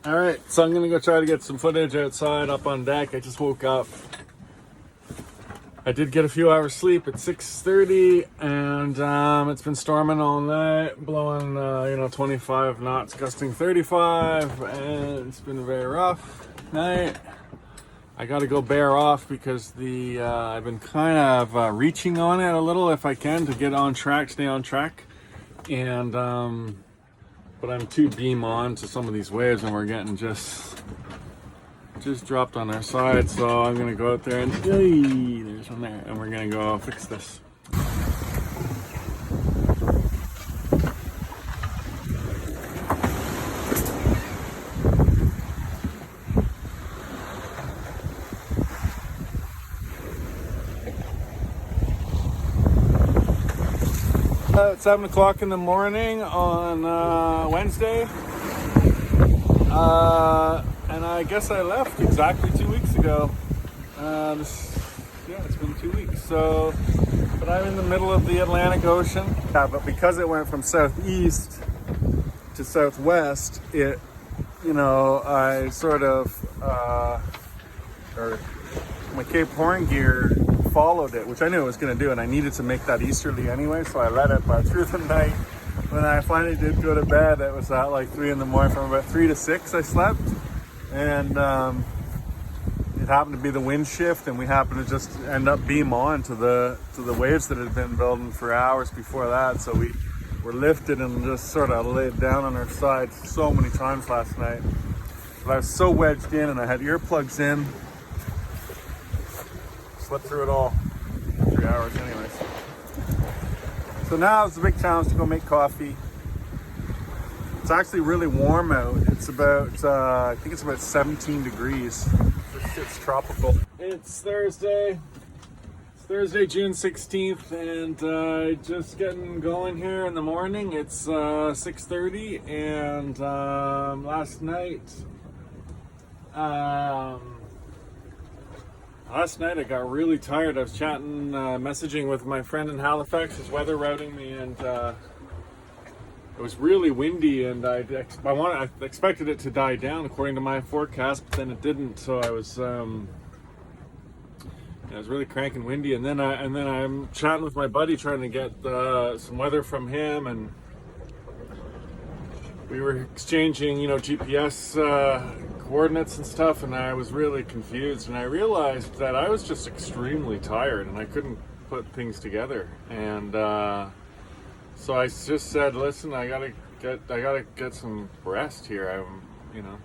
All right, so I'm gonna go try to get some footage outside up on deck. I just woke up. I did get a few hours sleep at 6:30, and it's been storming all night, blowing 25 knots, gusting 35, and it's been a very rough night. I got to go bear off because I've been kind of reaching on it a little if I can to get on track, stay on track, and but I'm too beam on to some of these waves, and we're getting just dropped on our side. So I'm gonna go out there and there's one there, and we're gonna go fix this. It's 7 o'clock in the morning on Wednesday, and I guess I left exactly 2 weeks ago. It's been 2 weeks. But I'm in the middle of the Atlantic Ocean. Yeah, but because it went from southeast to southwest, I sort of, or my Cape Horn gear followed it, which I knew it was going to do, and I needed to make that easterly anyway, so I let it. But through the night, when I finally did go to bed, it was at like 3 in the morning. From about 3 to 6 I slept, and it happened to be the wind shift, and we happened to just end up beam on to the waves that had been building for hours before that. So we were lifted and just sort of laid down on our side so many times last night. But I was so wedged in, and I had earplugs in. Slept through it all, 3 hours anyways. So now it's a big challenge to go make coffee. It's actually really warm out. It's about, I think it's about 17 degrees. It's tropical. It's Thursday. It's Thursday, June 16th, and just getting going here in the morning. It's 6:30, and last night I got really tired. I was chatting, messaging with my friend in Halifax. His weather routing me, and it was really windy, and I expected it to die down according to my forecast, but then it didn't. So I was it was really cranking windy, and then I'm chatting with my buddy trying to get some weather from him, and we were exchanging GPS coordinates and stuff, and I was really confused, and I realized that I was just extremely tired and I couldn't put things together, and so I just said, listen, I gotta get some rest here.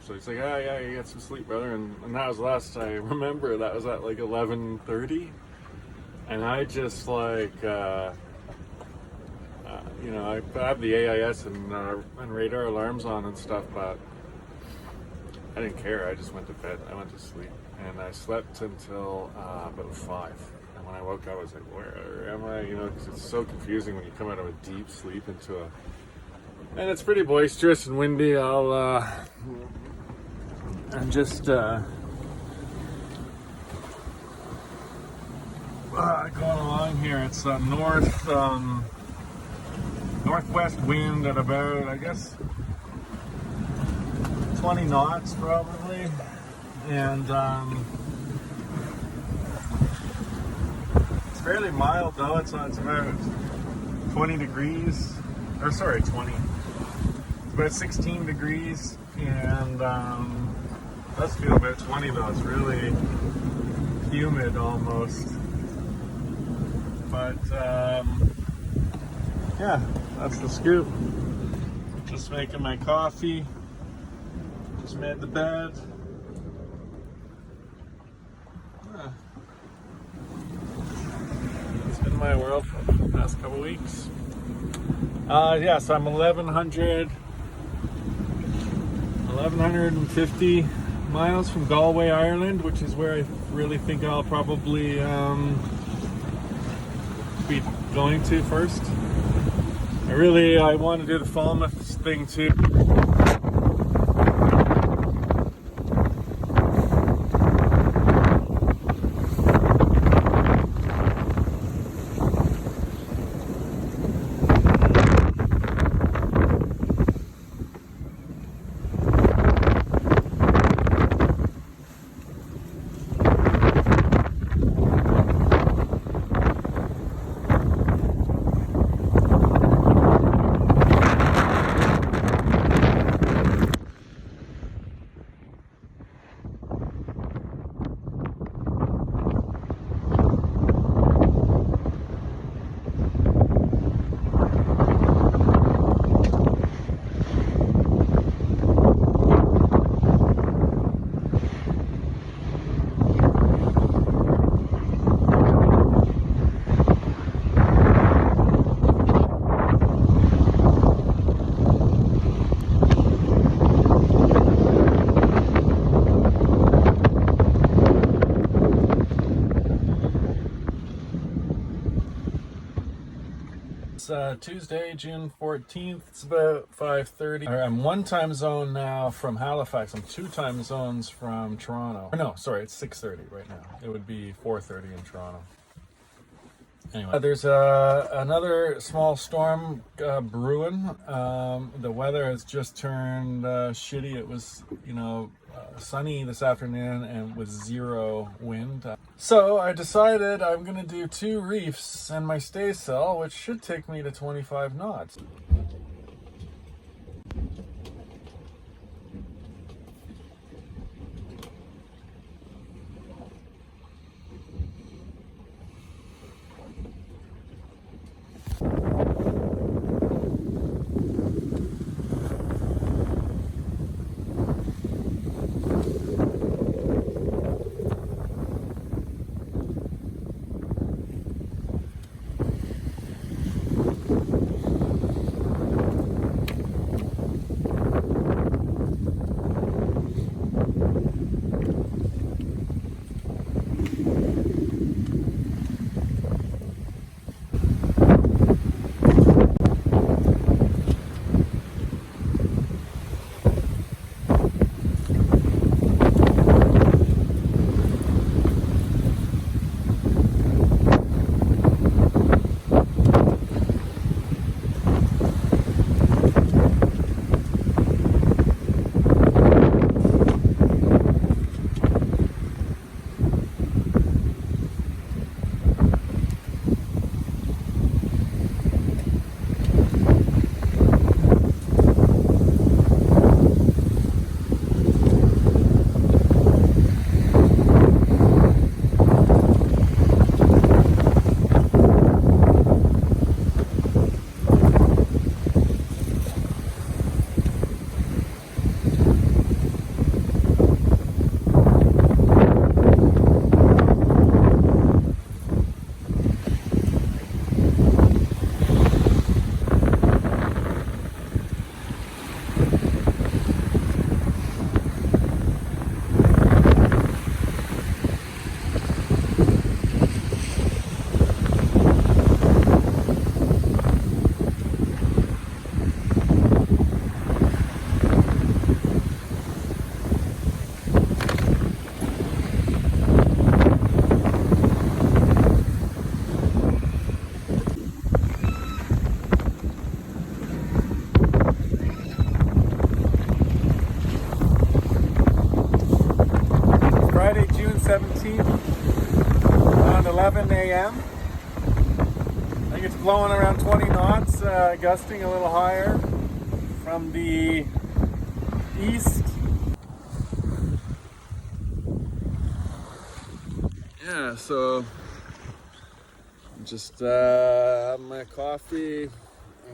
So he's like, yeah, you get some sleep, brother, and that was last I remember. That was at like 11:30, and I just I have the AIS and radar alarms on and stuff, but I didn't care. I just went to bed. I went to sleep, and I slept until about 5. And when I woke up, I was like, where am I? Because it's so confusing when you come out of a deep sleep into and it's pretty boisterous and windy. I'm just going along here. It's northwest wind at about, I guess, 20 knots probably, and it's fairly mild though. It's about 20 degrees, or sorry, 20. It's about 16 degrees, and it does feel about 20 though. It's really humid almost, but yeah, that's the scoop. Just making my coffee. Just made the bed. It's been my world for the past couple weeks. So I'm 1150 miles from Galway, Ireland, which is where I really think I'll probably be going to first. I want to do the Falmouth thing too. It's Tuesday, June 14th. It's about 5:30. I'm one time zone now from Halifax. I'm two time zones from Toronto. No, sorry, it's 6:30 right now. It would be 4:30 in Toronto. Anyway, there's another small storm brewing. The weather has just turned shitty. It was, sunny this afternoon and with zero wind. So I decided I'm going to do 2 reefs and my staysail, which should take me to 25 knots. Friday, June 17th, around 11 a.m. I think it's blowing around 20 knots, gusting a little higher from the east. Yeah, so I'm just having my coffee,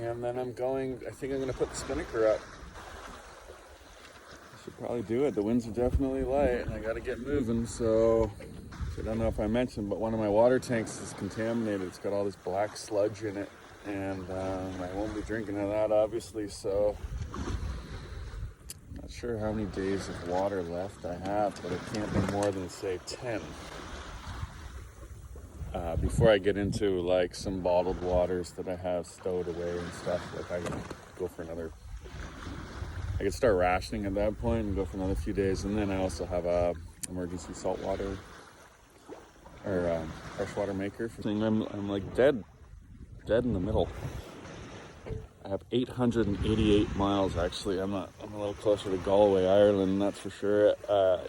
and then I think I'm going to put the spinnaker up. Should probably do it. The winds are definitely light and I got to get moving. So I don't know if I mentioned, but one of my water tanks is contaminated. It's got all this black sludge in it, and I won't be drinking of that, obviously. So not sure how many days of water left I have, but it can't be more than, say, 10 before I get into like some bottled waters that I have stowed away and stuff. Like I can go for another, I could start rationing at that point and go for another few days. And then I also have a emergency saltwater or freshwater maker. I'm like dead in the middle. I have 888 miles actually. I'm a little closer to Galway, Ireland, that's for sure.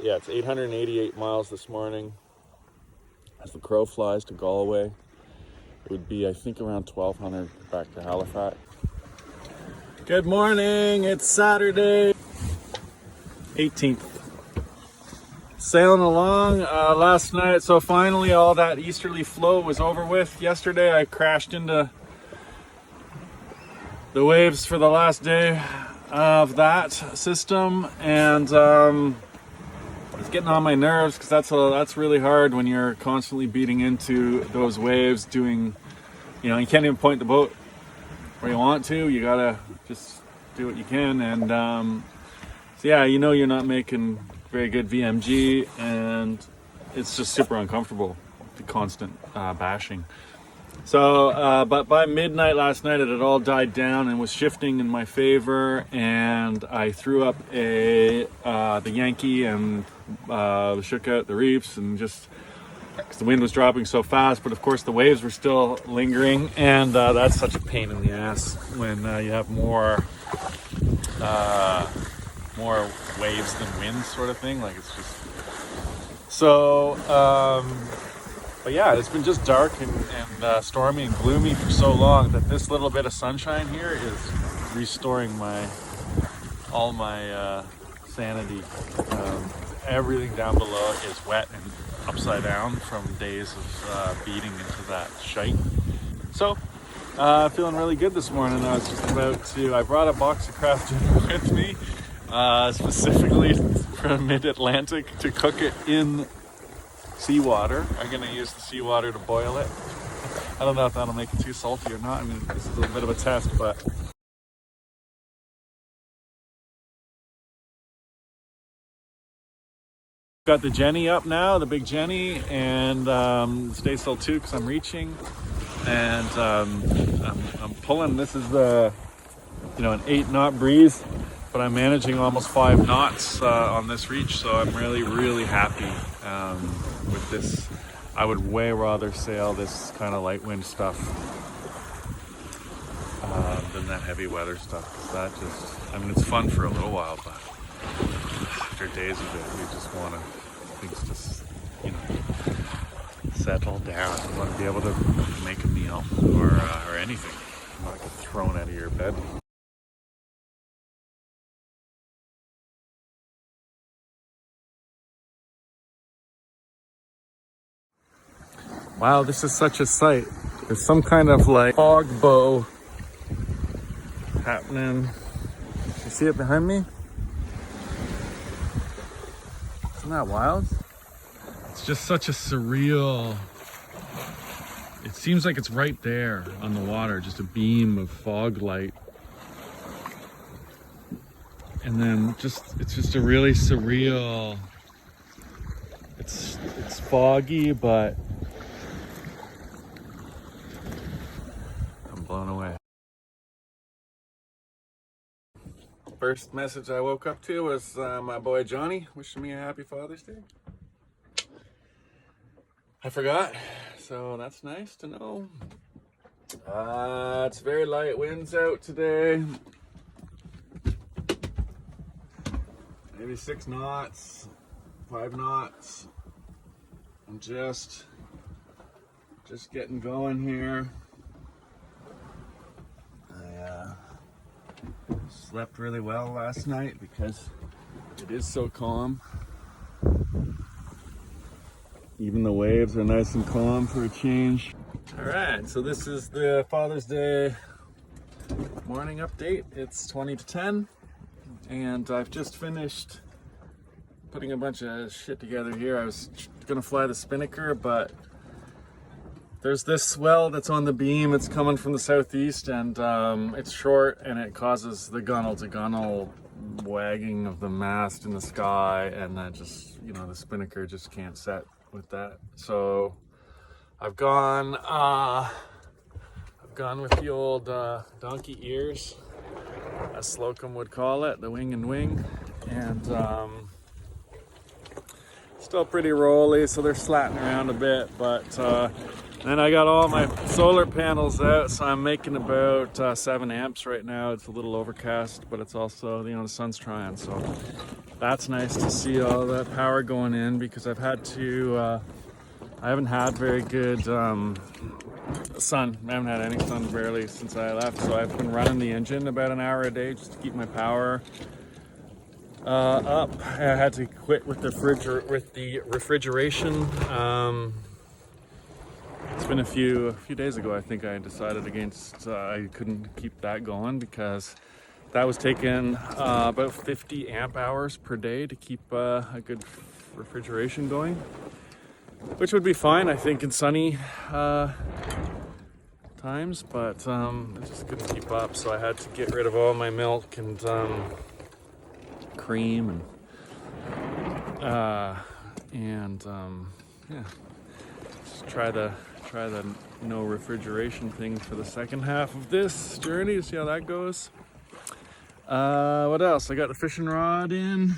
Yeah, it's 888 miles this morning. As the crow flies to Galway, it would be, I think, around 1,200 back to Halifax. Good morning, it's Saturday, 18th. Sailing along last night, so finally all that easterly flow was over with. Yesterday I crashed into the waves for the last day of that system, and it's getting on my nerves because that's really hard when you're constantly beating into those waves, doing, you can't even point the boat where you want to. You gotta just do what you can, and so yeah, you're not making very good VMG, and it's just super uncomfortable, the constant bashing. So, but by midnight last night, it had all died down and was shifting in my favor, and I threw up the Yankee and shook out the reefs, and just because the wind was dropping so fast, but of course the waves were still lingering, and that's such a pain in the ass when you have more waves than wind, sort of thing. Like, it's just so. But yeah, it's been just dark and stormy and gloomy for so long that this little bit of sunshine here is restoring all my sanity. Everything down below is wet and upside down from days of beating into that shite. So, feeling really good this morning. I was just I brought a box of Kraft dinner with me, specifically from Mid-Atlantic, to cook it in seawater. I'm going to use the seawater to boil it. I don't know if that'll make it too salty or not. I mean, this is a bit of a test, but got the Jenny up now, the big Jenny, and stay still too because I'm reaching, and I'm pulling. This is an 8-knot breeze, but I'm managing almost 5 knots on this reach, so I'm really happy with this. I would way rather sail this kind of light wind stuff than that heavy weather stuff. That it's fun for a little while, but after days of it, we just want things to settle down. You want to be able to make a meal or anything, not get thrown out of your bed. Wow, this is such a sight. There's some kind of like fog bow happening. You see it behind me? Isn't that wild? It's just such a surreal. It seems like it's right there on the water, just a beam of fog light. And then it's just a really surreal. It's foggy, but I'm blown away. First message I woke up to was my boy Johnny wishing me a happy Father's Day. I forgot, so that's nice to know. It's very light winds out today. Maybe 6 knots, 5 knots. I'm just getting going here. I slept really well last night because it is so calm. Even the waves are nice and calm for a change. All right, so this is the Father's Day morning update. It's 20 to 10, and I've just finished putting a bunch of shit together here. I was gonna fly the spinnaker, but there's this swell that's on the beam. It's coming from the southeast, and it's short, and it causes the gunnel-to-gunnel wagging of the mast in the sky, and that just, the spinnaker just can't set with that. So I've gone with the old donkey ears, as Slocum would call it, the wing and wing, and still pretty rolly, so they're slatting around a bit, but then I got all my solar panels out, so I'm making about 7 amps right now. It's a little overcast, but it's also, the sun's trying, so that's nice to see all that power going in, because I haven't had very good sun. I haven't had any sun barely since I left, so I've been running the engine about an hour a day just to keep my power up. I had to quit with the refrigeration. It's been a few days ago, I think I decided against, I couldn't keep that going because that was taking about 50 amp hours per day to keep a good refrigeration going, which would be fine, I think, in sunny times, but I just couldn't keep up, so I had to get rid of all my milk and cream and yeah, just try the try the no refrigeration thing for the second half of this journey, see how that goes. What else? I got the fishing rod in.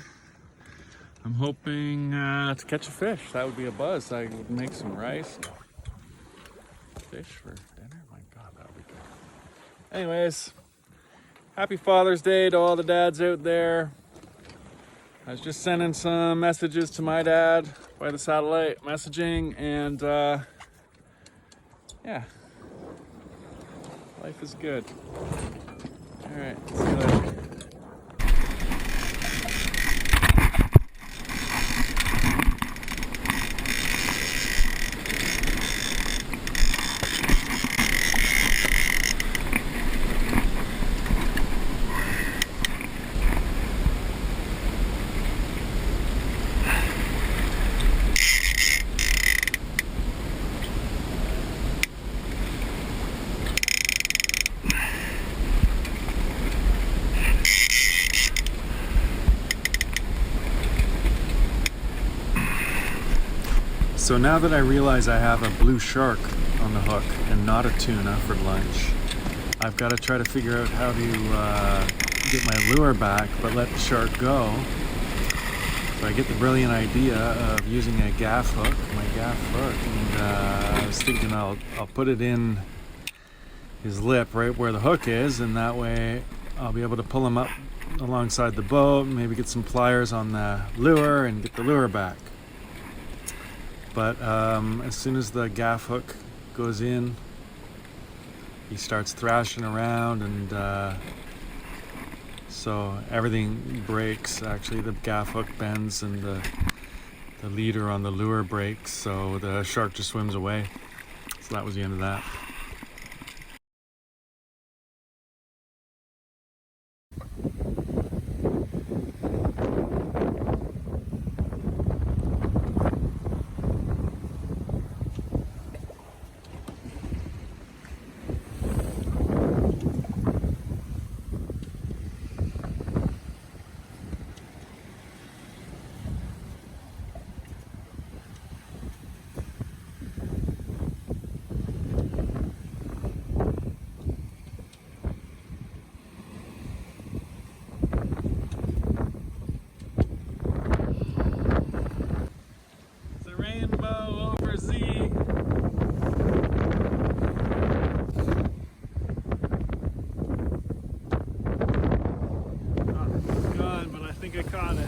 I'm hoping to catch a fish. That would be a buzz. I would make some rice. Fish for dinner? My God, that would be good. Anyways, happy Father's Day to all the dads out there. I was just sending some messages to my dad by the satellite messaging, and yeah, life is good. All right, see you later. So now that I realize I have a blue shark on the hook and not a tuna for lunch, I've got to try to figure out how to get my lure back but let the shark go. So I get the brilliant idea of using a gaff hook, my gaff hook, and I was thinking I'll put it in his lip right where the hook is, and that way I'll be able to pull him up alongside the boat, maybe get some pliers on the lure and get the lure back. But as soon as the gaff hook goes in, he starts thrashing around, and so everything breaks. Actually, the gaff hook bends and the leader on the lure breaks, so the shark just swims away. So that was the end of that. Rainbow over Z. Oh, it's gone, but I think I caught it.